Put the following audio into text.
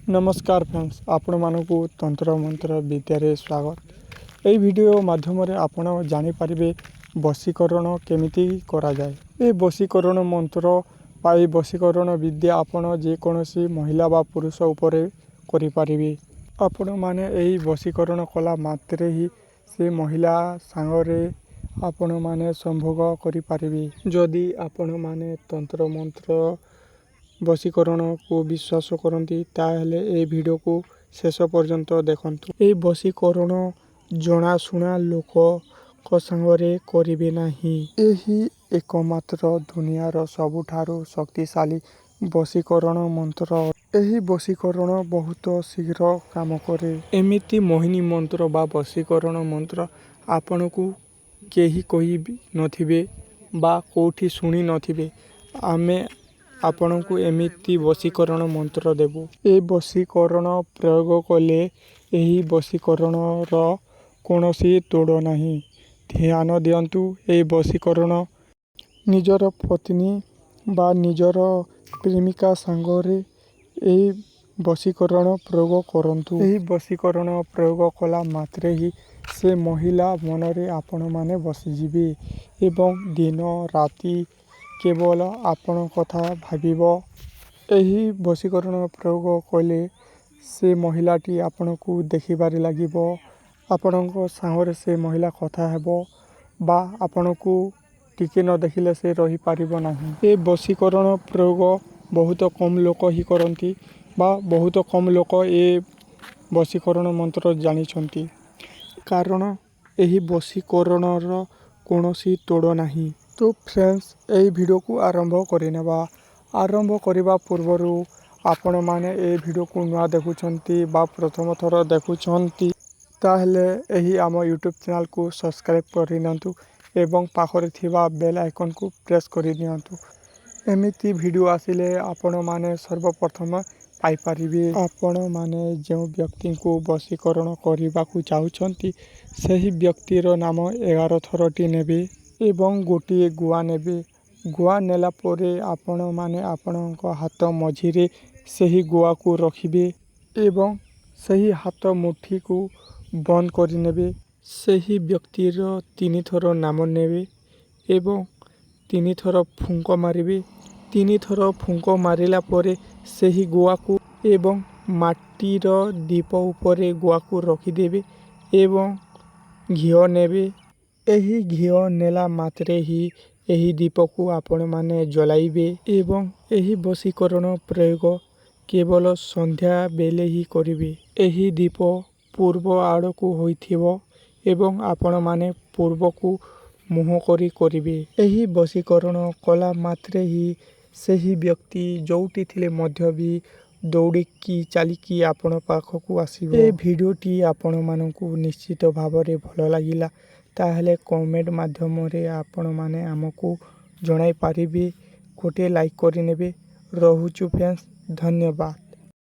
नमस्कार फ्रेंड्स, आपण मानकु तंत्र मंत्र विद्यारे स्वागत। এই ভিডিও মাধ্যমে आपण জানিপারিবে বশীকরণ কেমিতি করা যায়। এই বশীকরণ মন্ত্র বা এই বশীকরণ বিদ্যা आपण যে কোনসি মহিলা বা পুরুষ উপরে করি পারিবে। आपण মানে এই বশীকরণ কলা মাত্রে হি সে মহিলা সাঙ্গরে आपण মানে সম্ভোগ করি পারিবে। যদি आपण মানে তন্ত্র মন্ত্র বশীকরণ को विश्वास करती ताहले ए वीडियो को शेष पर्यंत देखंतु। ए बशीकरण जनाशुना लोक संगरे करिवे नाही। एही एकमात्र दुनियार सबुठारु शक्तिशाली बशीकरण मंत्र। एही बशीकरण बहुत शीघ्र काम करे। एमिति मोहिनी मंत्र बा बशीकरण मंत्र आपण को केही कहि नथिबे बा कोठी सुनी नथिबे। आमे आपण को एमिति बशीकरण मंत्र देबु। ए बशीकरण प्रयोग कले एही बशीकरण रो कोनोसी तोड़ नाही। ध्यान दियंतु ए बशीकरण निजर पत्नी बा निजर प्रेमिका संगरे ए बशीकरण प्रयोग करंतु। एही बशीकरण प्रयोग कला मात्रे ही से महिला मनरे आपण माने बसी जिबे एवं दिन राति केवल आपण कथा भाबिबो। एही बशीकरण प्रयोग कले से महिलाटी आपण को देखिबारे लागिबो। आपणको सांगरे से महिला कथा हेबो बा आपण को टिके न देखिले से रही पारिबो नाही। ए बशीकरण प्रयोग बहुत कम लोक ही करंती बा बहुत कम लोक ए बशीकरण मंत्र जानि छंती। कारण एही बशीकरणर कोनोसी तोड़ नाही। तो फ्रेंड्स ए वीडियो को आरंभ करिनेबा। आरंभ करिबा पूर्वरु आपण माने ए वीडियो को नुआ देखुछंती बा प्रथम थर देखुछंती ताहले एही आम यूट्यूब चैनल को सब्सक्राइब करिनंतु एवं पाखरे थिबा बेल आइकन को प्रेस करि नियंतु। एमिति वीडियो आसिले आपण माने सर्वप्रथम पाई परिबे। आपण माने जे व्यक्ति को बशीकरण करिबा को चाहुछंती सही व्यक्तिर नाम 11 थरटी नेबे एवं गोटिए गुआ नेबे। गुआ नेला पोरे आपण माने आपणको हाथ मझिरे सही गुआ को रखिबे एवं सही हाथ मुठी को बंद करि नेबे। सही व्यक्तिर 3 थर नाम नेबे एवं 3 थर फुंक मारिबे। 3 थर फुंक मारिला पोरे सही गुआ को एवं माटीर दीप उपरे गुआ को रखिदेबे एवं घिओ नेबे। एही घिओ नेला मात्रे ही एही दीप को आपण माने जलाइबे एवं एही बशीकरण प्रयोग केवल संध्या बेले ही करिवे। एही दीप पूर्व आड़ को होइथिबो एवं आपण माने पूर्व को मुह करी करिवे। एही बशीकरण कला मात्रे ही सही व्यक्ति जोउटी थिले मध्य भी दौड़ी की चाली की आपण पाखकू आसीबो। ए वीडियोटी आपण मानकू निश्चित भावरे भल लागिला ताहले कमेंट माध्यम रे आपण माने हमकू जणाई पारिबे। गोटे लाइक करि नेबे। रहुचु फ्रेंड्स, धन्यवाद।